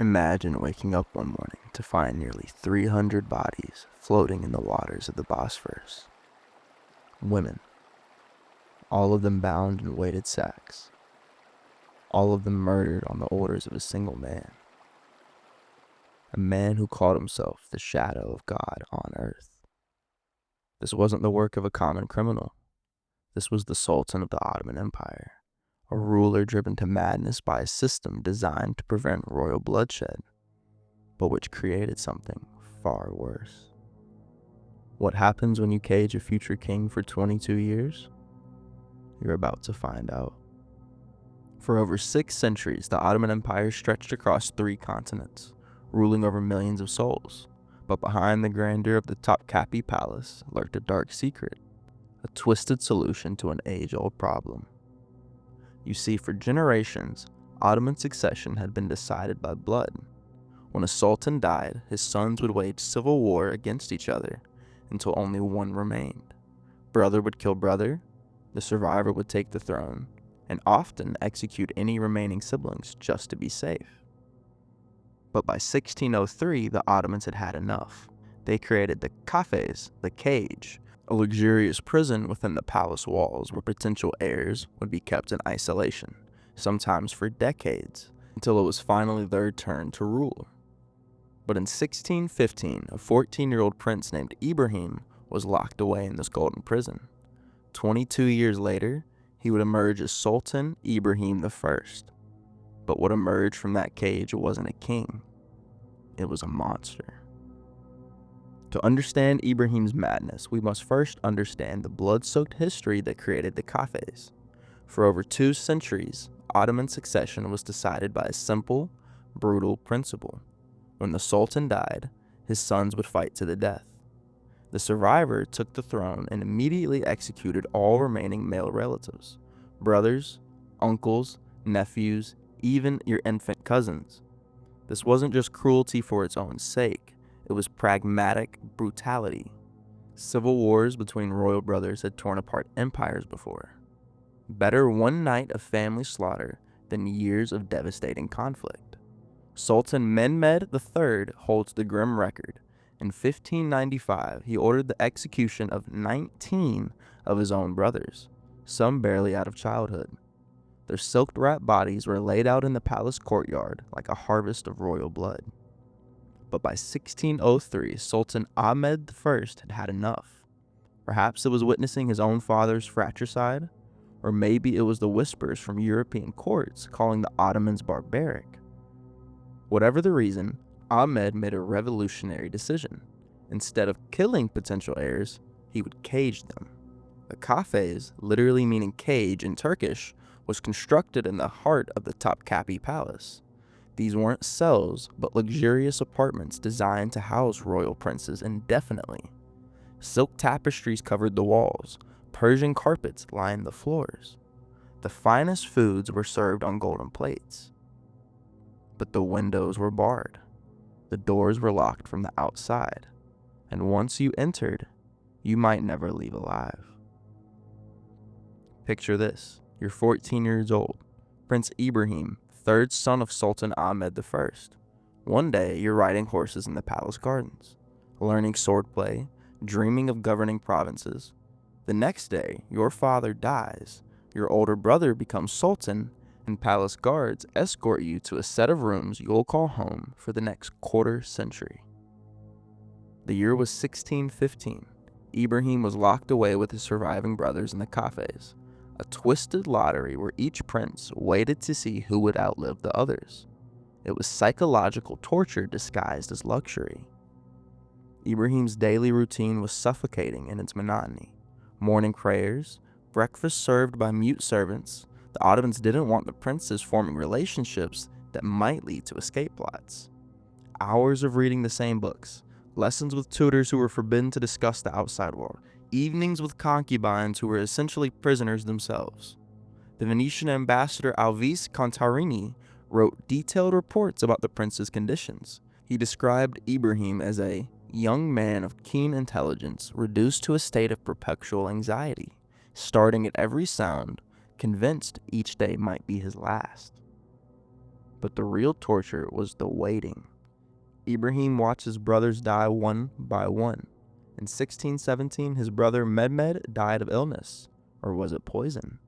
Imagine waking up one morning to find nearly 300 bodies floating in the waters of the Bosphorus. Women, all of them bound in weighted sacks, all of them murdered on the orders of a single man. A man who called himself the shadow of God on earth. This wasn't the work of a common criminal. This was the Sultan of the Ottoman Empire, a ruler driven to madness by a system designed to prevent royal bloodshed, but which created something far worse. What happens when you cage a future king for 22 years? You're about to find out. For over 6 centuries, the Ottoman Empire stretched across 3 continents, ruling over millions of souls. But behind the grandeur of the Topkapi Palace lurked a dark secret, a twisted solution to an age-old problem. You see, for generations, Ottoman succession had been decided by blood. When a sultan died, his sons would wage civil war against each other until only one remained. Brother would kill brother, the survivor would take the throne, and often execute any remaining siblings just to be safe. But by 1603, the Ottomans had had enough. They created the kafes, the cage, a luxurious prison within the palace walls where potential heirs would be kept in isolation, sometimes for decades, until it was finally their turn to rule. But in 1615, a 14-year-old prince named Ibrahim was locked away in this golden prison. 22 years later, he would emerge as Sultan Ibrahim I. But what emerged from that cage wasn't a king. It was a monster. To understand Ibrahim's madness, we must first understand the blood-soaked history that created the kafes. For over 2 centuries, Ottoman succession was decided by a simple, brutal principle. When the Sultan died, his sons would fight to the death. The survivor took the throne and immediately executed all remaining male relatives, brothers, uncles, nephews, even your infant cousins. This wasn't just cruelty for its own sake, it was pragmatic brutality. Civil wars between royal brothers had torn apart empires before. Better one night of family slaughter than years of devastating conflict. Sultan Mehmed III holds the grim record. In 1595, he ordered the execution of 19 of his own brothers, some barely out of childhood. Their silk-wrapped bodies were laid out in the palace courtyard like a harvest of royal blood. But by 1603, Sultan Ahmed I had had enough. Perhaps it was witnessing his own father's fratricide, or maybe it was the whispers from European courts calling the Ottomans barbaric. Whatever the reason, Ahmed made a revolutionary decision. Instead of killing potential heirs, he would cage them. The kafes, literally meaning cage in Turkish, was constructed in the heart of the Topkapi Palace. These weren't cells, but luxurious apartments designed to house royal princes indefinitely. Silk tapestries covered the walls, Persian carpets lined the floors. The finest foods were served on golden plates. But the windows were barred. The doors were locked from the outside, and once you entered, you might never leave alive. Picture this. You're 14 years old, Prince Ibrahim, 3rd son of Sultan Ahmed I. One day, you're riding horses in the palace gardens, learning swordplay, dreaming of governing provinces. The next day, your father dies, your older brother becomes sultan, and palace guards escort you to a set of rooms you'll call home for the next quarter century. The year was 1615. Ibrahim was locked away with his surviving brothers in the kafes, a twisted lottery where each prince waited to see who would outlive the others. It was psychological torture disguised as luxury. Ibrahim's daily routine was suffocating in its monotony. Morning prayers, breakfast served by mute servants. The Ottomans didn't want the princes forming relationships that might lead to escape plots. Hours of reading the same books, lessons with tutors who were forbidden to discuss the outside world, evenings with concubines who were essentially prisoners themselves. The Venetian ambassador Alvise Contarini wrote detailed reports about the prince's conditions. He described Ibrahim as a young man of keen intelligence reduced to a state of perpetual anxiety, starting at every sound, convinced each day might be his last. But the real torture was the waiting. Ibrahim watched his brothers die one by one. In 1617, his brother Mehmed died of illness, or was it poison?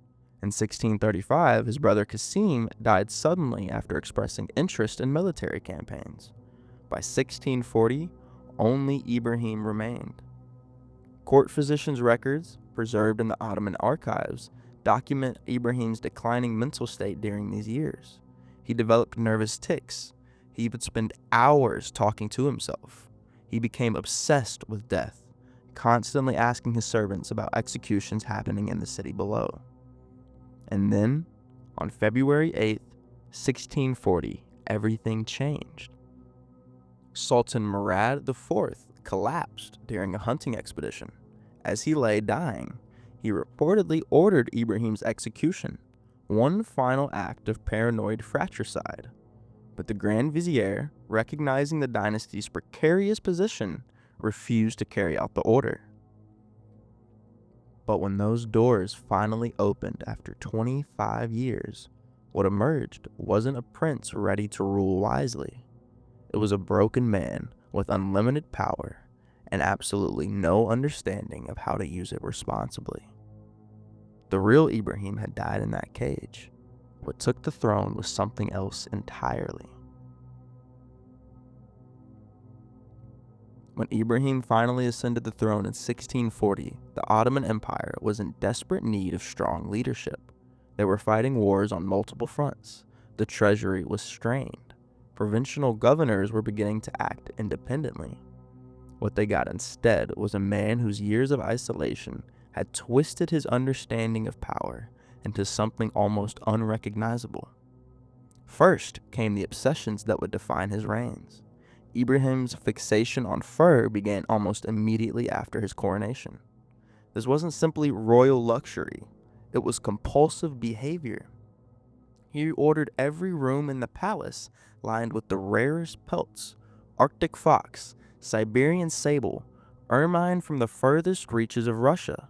In 1635, his brother Qasim died suddenly after expressing interest in military campaigns. By 1640, only Ibrahim remained. Court physicians' records, preserved in the Ottoman archives, document Ibrahim's declining mental state during these years. He developed nervous tics. He would spend hours talking to himself. He became obsessed with death, constantly asking his servants about executions happening in the city below. And then, on February 8th, 1640, everything changed. Sultan Murad IV collapsed during a hunting expedition. As he lay dying, he reportedly ordered Ibrahim's execution, one final act of paranoid fratricide. But the Grand Vizier, recognizing the dynasty's precarious position, refused to carry out the order. But when those doors finally opened after 25 years, what emerged wasn't a prince ready to rule wisely. It was a broken man with unlimited power and absolutely no understanding of how to use it responsibly. The real Ibrahim had died in that cage. What took the throne was something else entirely. When Ibrahim finally ascended the throne in 1640, the Ottoman Empire was in desperate need of strong leadership. They were fighting wars on multiple fronts. The treasury was strained. Provincial governors were beginning to act independently. What they got instead was a man whose years of isolation had twisted his understanding of power into something almost unrecognizable. First came the obsessions that would define his reigns. Ibrahim's fixation on fur began almost immediately after his coronation. This wasn't simply royal luxury, it was compulsive behavior. He ordered every room in the palace lined with the rarest pelts: Arctic fox, Siberian sable, ermine from the furthest reaches of Russia.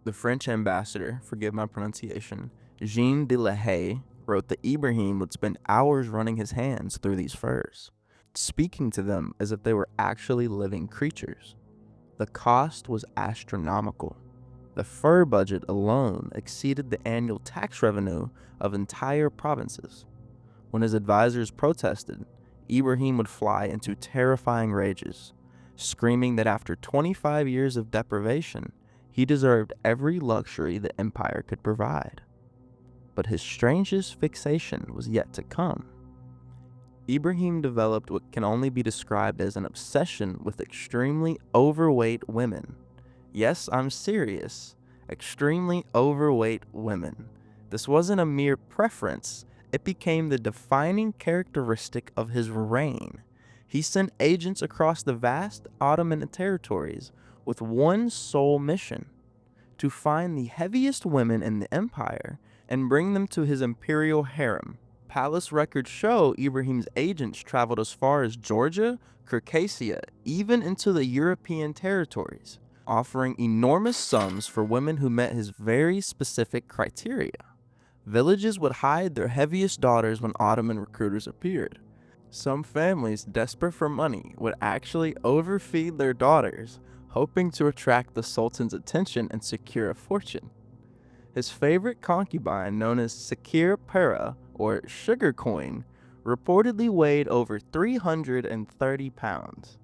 The French ambassador, forgive my pronunciation, Jean de la Haye, wrote that Ibrahim would spend hours running his hands through these furs, speaking to them as if they were actually living creatures. The cost was astronomical. The fur budget alone exceeded the annual tax revenue of entire provinces. When his advisors protested, Ibrahim would fly into terrifying rages, screaming that after 25 years of deprivation, he deserved every luxury the empire could provide. But his strangest fixation was yet to come. Ibrahim developed what can only be described as an obsession with extremely overweight women. Yes, I'm serious. Extremely overweight women. This wasn't a mere preference. It became the defining characteristic of his reign. He sent agents across the vast Ottoman territories with one sole mission: to find the heaviest women in the empire and bring them to his imperial harem. Palace records show Ibrahim's agents traveled as far as Georgia, Circassia, even into the European territories, offering enormous sums for women who met his very specific criteria. Villages would hide their heaviest daughters when Ottoman recruiters appeared. Some families, desperate for money, would actually overfeed their daughters, hoping to attract the Sultan's attention and secure a fortune. His favorite concubine, known as Sakir Para, or sugar coin, reportedly weighed over 330 pounds.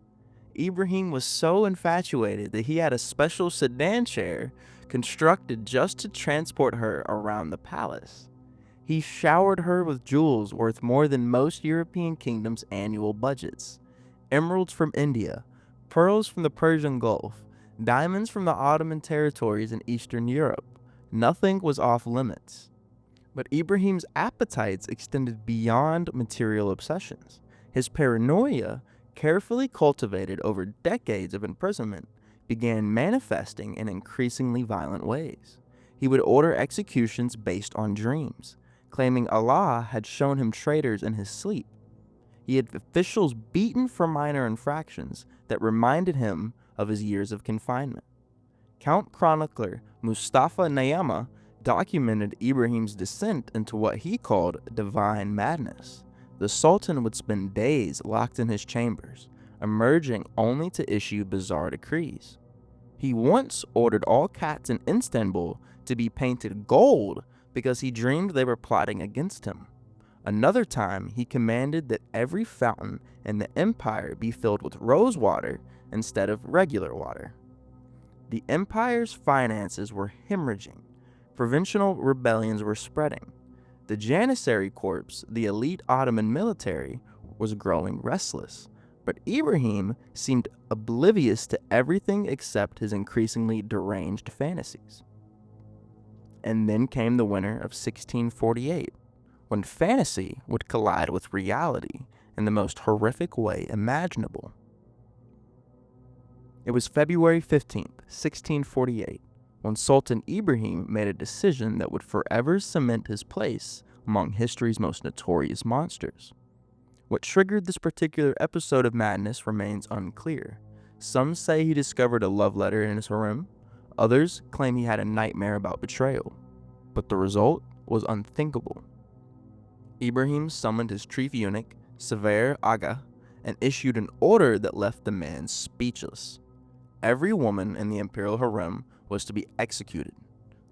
Ibrahim was so infatuated that he had a special sedan chair constructed just to transport her around the palace. He showered her with jewels worth more than most European kingdoms' annual budgets: emeralds from India, pearls from the Persian Gulf, diamonds from the Ottoman territories in Eastern Europe. Nothing was off limits. But Ibrahim's appetites extended beyond material obsessions. His paranoia, carefully cultivated over decades of imprisonment, began manifesting in increasingly violent ways. He would order executions based on dreams, claiming Allah had shown him traitors in his sleep. He had officials beaten for minor infractions that reminded him of his years of confinement. Count chronicler Mustafa Nayama documented Ibrahim's descent into what he called divine madness. The Sultan would spend days locked in his chambers, emerging only to issue bizarre decrees. He once ordered all cats in Istanbul to be painted gold because he dreamed they were plotting against him. Another time, he commanded that every fountain in the empire be filled with rose water instead of regular water. The empire's finances were hemorrhaging. Provincial rebellions were spreading. The Janissary Corps, the elite Ottoman military, was growing restless, but Ibrahim seemed oblivious to everything except his increasingly deranged fantasies. And then came the winter of 1648, when fantasy would collide with reality in the most horrific way imaginable. It was February 15th, 1648, when Sultan Ibrahim made a decision that would forever cement his place among history's most notorious monsters. What triggered this particular episode of madness remains unclear. Some say he discovered a love letter in his harem, others claim he had a nightmare about betrayal. But the result was unthinkable. Ibrahim summoned his chief eunuch, Sever Aga, and issued an order that left the man speechless. Every woman in the imperial harem was to be executed,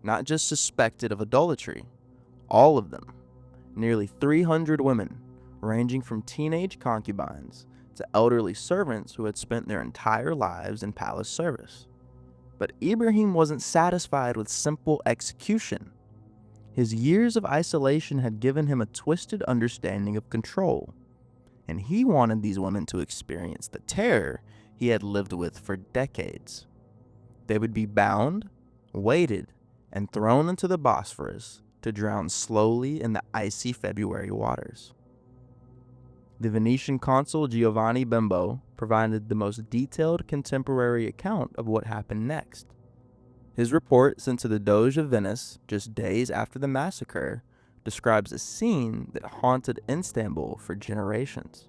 not just suspected of adultery, all of them. Nearly 300 women, ranging from teenage concubines to elderly servants who had spent their entire lives in palace service. But Ibrahim wasn't satisfied with simple execution. His years of isolation had given him a twisted understanding of control, and he wanted these women to experience the terror he had lived with for decades. They would be bound, weighted, and thrown into the Bosphorus to drown slowly in the icy February waters. The Venetian consul Giovanni Bembo provided the most detailed contemporary account of what happened next. His report, sent to the Doge of Venice just days after the massacre, describes a scene that haunted Istanbul for generations.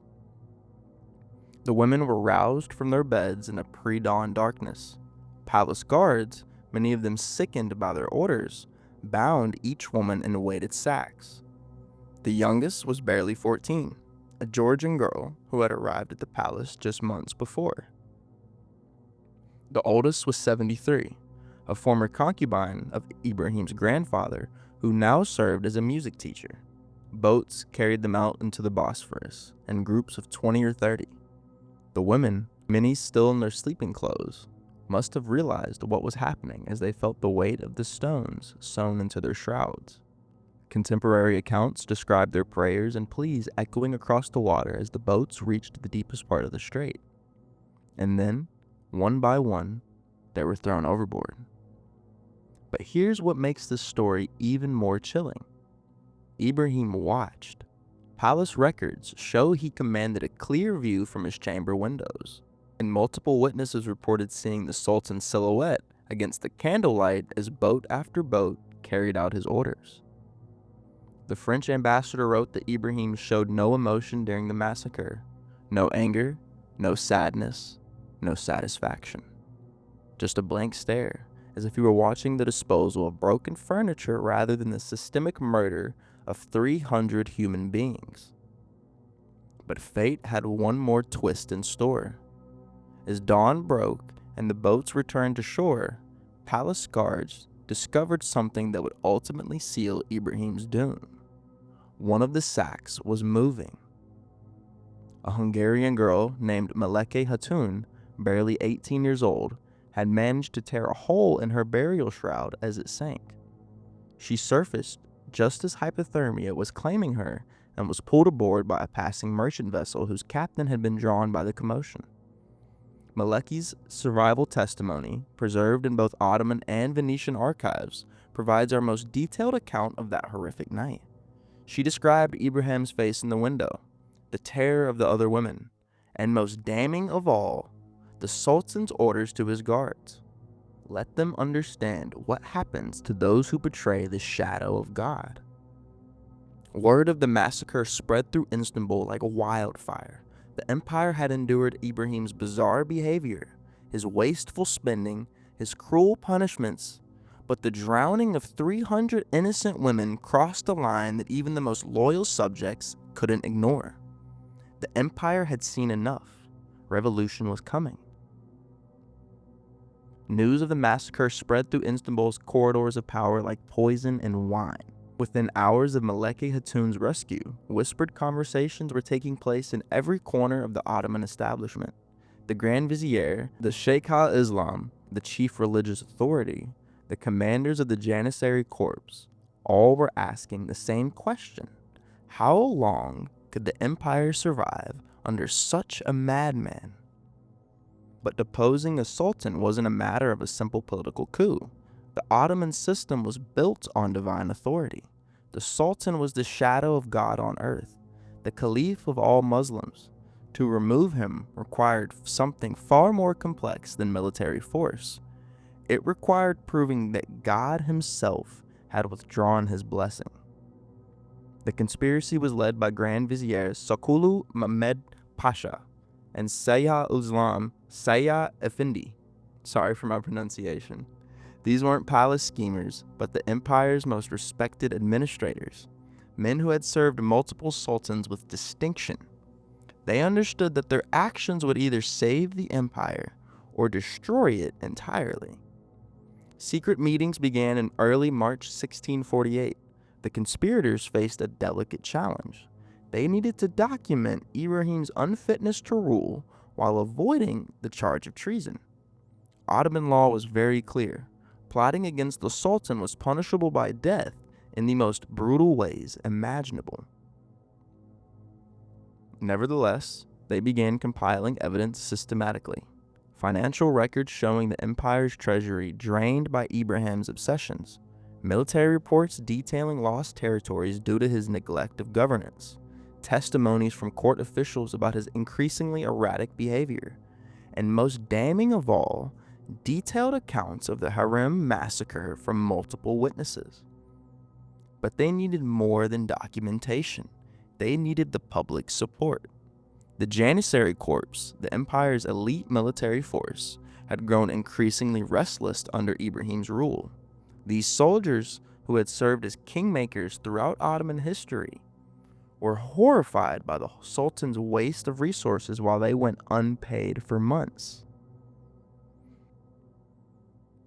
The women were roused from their beds in a pre-dawn darkness. Palace guards, many of them sickened by their orders, bound each woman in weighted sacks. The youngest was barely 14, a Georgian girl who had arrived at the palace just months before. The oldest was 73, a former concubine of Ibrahim's grandfather who now served as a music teacher. Boats carried them out into the Bosphorus in groups of 20 or 30. The women, many still in their sleeping clothes, must have realized what was happening as they felt the weight of the stones sewn into their shrouds. Contemporary accounts describe their prayers and pleas echoing across the water as the boats reached the deepest part of the strait. And then, one by one, they were thrown overboard. But here's what makes this story even more chilling. Ibrahim watched. Palace records show he commanded a clear view from his chamber windows, and multiple witnesses reported seeing the Sultan's silhouette against the candlelight as boat after boat carried out his orders. The French ambassador wrote that Ibrahim showed no emotion during the massacre, no anger, no sadness, no satisfaction. Just a blank stare, as if he were watching the disposal of broken furniture rather than the systemic murder of 300 human beings. But fate had one more twist in store. As dawn broke and the boats returned to shore, palace guards discovered something that would ultimately seal Ibrahim's doom. One of the sacks was moving. A Hungarian girl named Meleke Hatun, barely 18 years old, had managed to tear a hole in her burial shroud as it sank. She surfaced just as hypothermia was claiming her and was pulled aboard by a passing merchant vessel whose captain had been drawn by the commotion. Meleki's survival testimony, preserved in both Ottoman and Venetian archives, provides our most detailed account of that horrific night. She described Ibrahim's face in the window, the terror of the other women, and most damning of all, the Sultan's orders to his guards. Let them understand what happens to those who betray the shadow of God. Word of the massacre spread through Istanbul like wildfire. The empire had endured Ibrahim's bizarre behavior, his wasteful spending, his cruel punishments, but the drowning of 300 innocent women crossed a line that even the most loyal subjects couldn't ignore. The empire had seen enough. Revolution was coming. News of the massacre spread through Istanbul's corridors of power like poison and wine. Within hours of Melek Hatun's rescue, whispered conversations were taking place in every corner of the Ottoman establishment. The Grand Vizier, the Sheikh al-Islam, the chief religious authority, the commanders of the Janissary Corps, all were asking the same question. How long could the empire survive under such a madman? But deposing a sultan wasn't a matter of a simple political coup. The Ottoman system was built on divine authority. The sultan was the shadow of God on earth, the caliph of all Muslims. To remove him required something far more complex than military force. It required proving that God himself had withdrawn his blessing. The conspiracy was led by Grand Viziers Sakulu Mehmed Pasha and Sayya Islam Sayya Effendi. Sorry for my pronunciation. These weren't palace schemers, but the empire's most respected administrators, men who had served multiple sultans with distinction. They understood that their actions would either save the empire or destroy it entirely. Secret meetings began in early March 1648. The conspirators faced a delicate challenge. They needed to document Ibrahim's unfitness to rule while avoiding the charge of treason. Ottoman law was very clear. Plotting against the sultan was punishable by death in the most brutal ways imaginable. Nevertheless, they began compiling evidence systematically. Financial records showing the empire's treasury drained by Ibrahim's obsessions. Military reports detailing lost territories due to his neglect of governance. Testimonies from court officials about his increasingly erratic behavior. And most damning of all, detailed accounts of the Harem massacre from multiple witnesses. But they needed more than documentation. They needed the public support. The Janissary Corps, the empire's elite military force, had grown increasingly restless under Ibrahim's rule. These soldiers, who had served as kingmakers throughout Ottoman history, were horrified by the sultan's waste of resources while they went unpaid for months.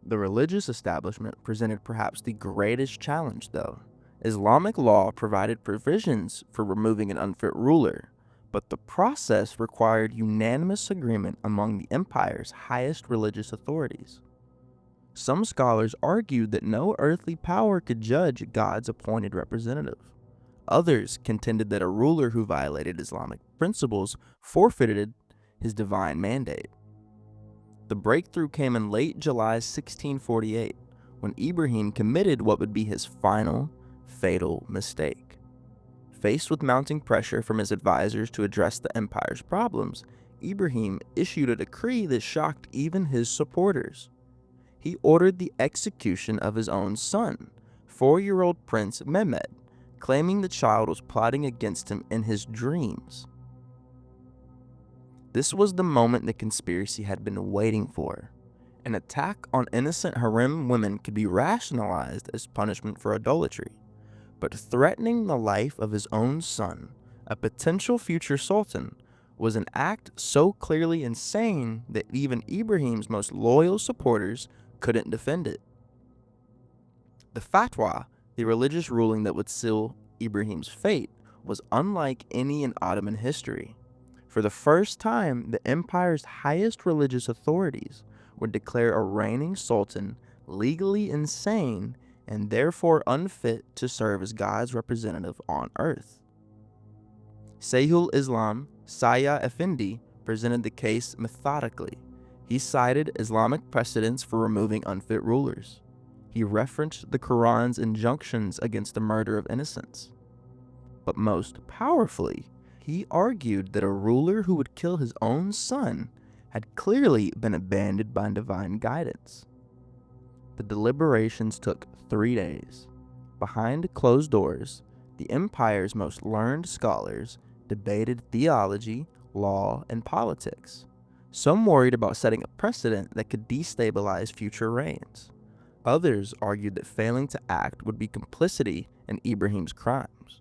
The religious establishment presented perhaps the greatest challenge, though. Islamic law provided provisions for removing an unfit ruler, but the process required unanimous agreement among the empire's highest religious authorities. Some scholars argued that no earthly power could judge God's appointed representative. Others contended that a ruler who violated Islamic principles forfeited his divine mandate. The breakthrough came in late July 1648, when Ibrahim committed what would be his final, fatal mistake. Faced with mounting pressure from his advisors to address the empire's problems, Ibrahim issued a decree that shocked even his supporters. He ordered the execution of his own son, 4-year-old Prince Mehmed, claiming the child was plotting against him in his dreams. This was the moment the conspiracy had been waiting for. An attack on innocent harem women could be rationalized as punishment for idolatry, but threatening the life of his own son, a potential future sultan, was an act so clearly insane that even Ibrahim's most loyal supporters couldn't defend it. The fatwa, the religious ruling that would seal Ibrahim's fate, was unlike any in Ottoman history. For the first time, the empire's highest religious authorities would declare a reigning sultan legally insane and therefore unfit to serve as God's representative on earth. Sheikhul Islam Sayya Effendi presented the case methodically. He cited Islamic precedents for removing unfit rulers. He referenced the Quran's injunctions against the murder of innocents. But most powerfully, he argued that a ruler who would kill his own son had clearly been abandoned by divine guidance. The deliberations took 3 days. Behind closed doors, the empire's most learned scholars debated theology, law, and politics. Some worried about setting a precedent that could destabilize future reigns. Others argued that failing to act would be complicity in Ibrahim's crimes.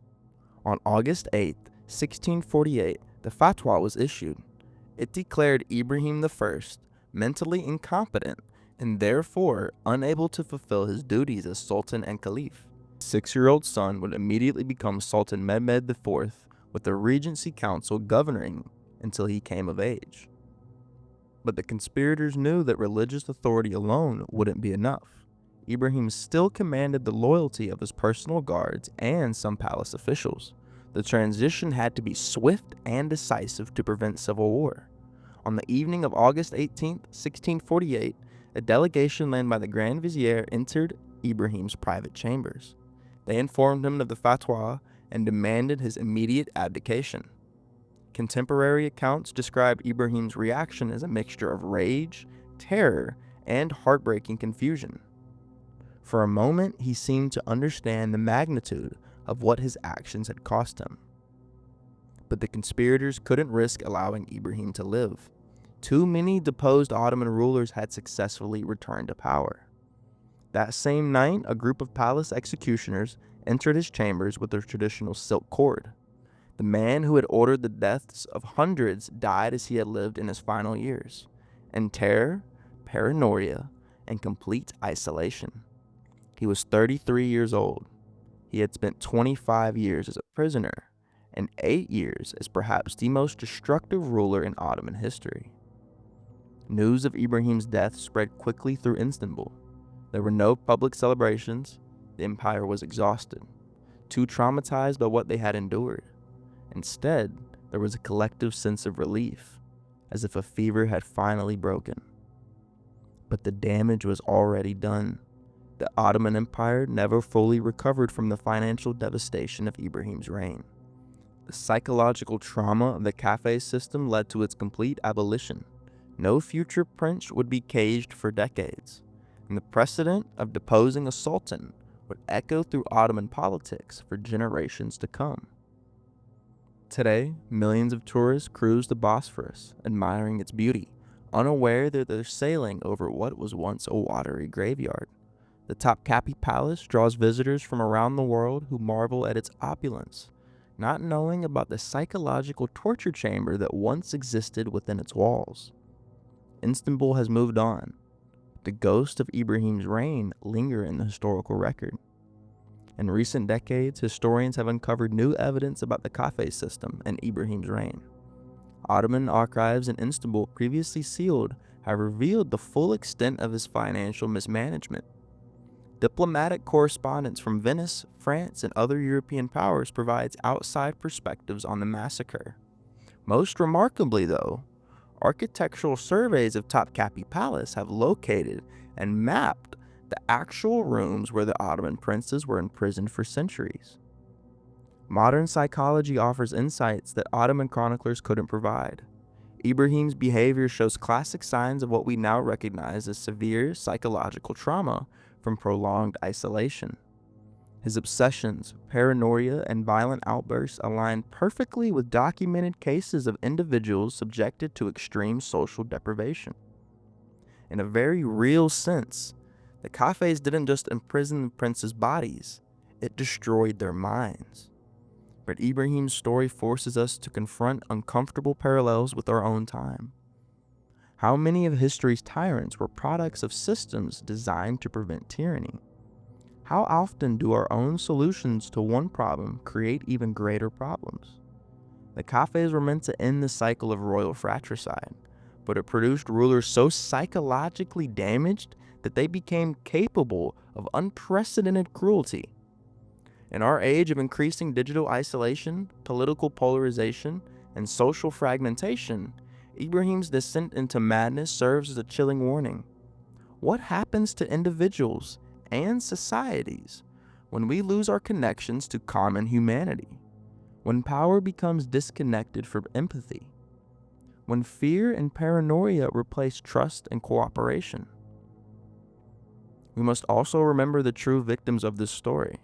On August 8, 1648, the fatwa was issued. It declared Ibrahim I mentally incompetent and therefore unable to fulfill his duties as Sultan and Caliph. His 6-year-old son would immediately become Sultan Mehmed IV, with the Regency Council governing until he came of age. But the conspirators knew that religious authority alone wouldn't be enough. Ibrahim still commanded the loyalty of his personal guards and some palace officials. The transition had to be swift and decisive to prevent civil war. On the evening of August 18, 1648, a delegation led by the Grand Vizier entered Ibrahim's private chambers. They informed him of the fatwa and demanded his immediate abdication. Contemporary accounts describe Ibrahim's reaction as a mixture of rage, terror, and heartbreaking confusion. For a moment, he seemed to understand the magnitude of what his actions had cost him. But the conspirators couldn't risk allowing Ibrahim to live. Too many deposed Ottoman rulers had successfully returned to power. That same night, a group of palace executioners entered his chambers with their traditional silk cord. The man who had ordered the deaths of hundreds died as he had lived in his final years, in terror, paranoia, and complete isolation. He was 33 years old. He had spent 25 years as a prisoner and 8 years as perhaps the most destructive ruler in Ottoman history. News of Ibrahim's death spread quickly through Istanbul. There were no public celebrations. The empire was exhausted, too traumatized by what they had endured. Instead, there was a collective sense of relief, as if a fever had finally broken. But the damage was already done. The Ottoman Empire never fully recovered from the financial devastation of Ibrahim's reign. The psychological trauma of the cafe system led to its complete abolition. No future prince would be caged for decades, and the precedent of deposing a sultan would echo through Ottoman politics for generations to come. Today, millions of tourists cruise the Bosphorus, admiring its beauty, unaware that they're sailing over what was once a watery graveyard. The Topkapi Palace draws visitors from around the world who marvel at its opulence, not knowing about the psychological torture chamber that once existed within its walls. Istanbul has moved on. The ghosts of Ibrahim's reign linger in the historical record. In recent decades, historians have uncovered new evidence about the cafe system and Ibrahim's reign. Ottoman archives in Istanbul, previously sealed, have revealed the full extent of his financial mismanagement. Diplomatic correspondence from Venice, France, and other European powers provides outside perspectives on the massacre. Most remarkably, though, architectural surveys of Topkapi Palace have located and mapped the actual rooms where the Ottoman princes were imprisoned for centuries. Modern psychology offers insights that Ottoman chroniclers couldn't provide. Ibrahim's behavior shows classic signs of what we now recognize as severe psychological trauma from prolonged isolation. His obsessions, paranoia, and violent outbursts align perfectly with documented cases of individuals subjected to extreme social deprivation. In a very real sense, the cafes didn't just imprison the princes' bodies, it destroyed their minds. But Ibrahim's story forces us to confront uncomfortable parallels with our own time. How many of history's tyrants were products of systems designed to prevent tyranny? How often do our own solutions to one problem create even greater problems? The cafes were meant to end the cycle of royal fratricide, but it produced rulers so psychologically damaged that they became capable of unprecedented cruelty. In our age of increasing digital isolation, political polarization, and social fragmentation, Ibrahim's descent into madness serves as a chilling warning. What happens to individuals and societies when we lose our connections to common humanity? When power becomes disconnected from empathy? When fear and paranoia replace trust and cooperation? We must also remember the true victims of this story,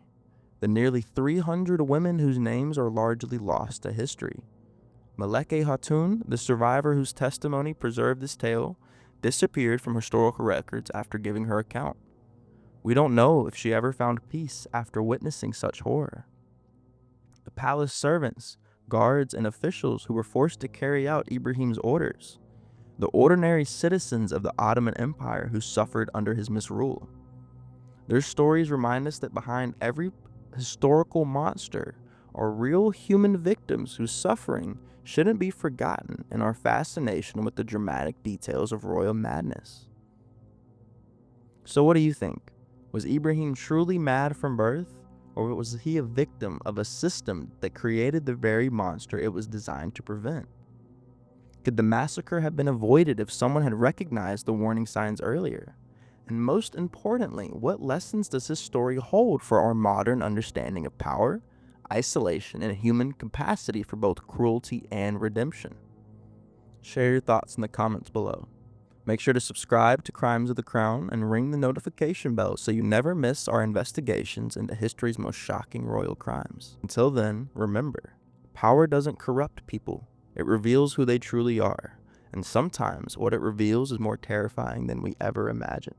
the nearly 300 women whose names are largely lost to history. Meleke Hatun, the survivor whose testimony preserved this tale, disappeared from historical records after giving her account. We don't know if she ever found peace after witnessing such horror. The palace servants, guards, and officials who were forced to carry out Ibrahim's orders, the ordinary citizens of the Ottoman Empire who suffered under his misrule. Their stories remind us that behind every historical monster are real human victims whose suffering shouldn't be forgotten in our fascination with the dramatic details of royal madness. So what do you think? Was Ibrahim truly mad from birth, or was he a victim of a system that created the very monster it was designed to prevent? Could the massacre have been avoided if someone had recognized the warning signs earlier? And most importantly, what lessons does this story hold for our modern understanding of power, isolation, and human capacity for both cruelty and redemption? Share your thoughts in the comments below. Make sure to subscribe to Crimes of the Crown and ring the notification bell so you never miss our investigations into history's most shocking royal crimes. Until then, remember, power doesn't corrupt people. It reveals who they truly are. And sometimes what it reveals is more terrifying than we ever imagined.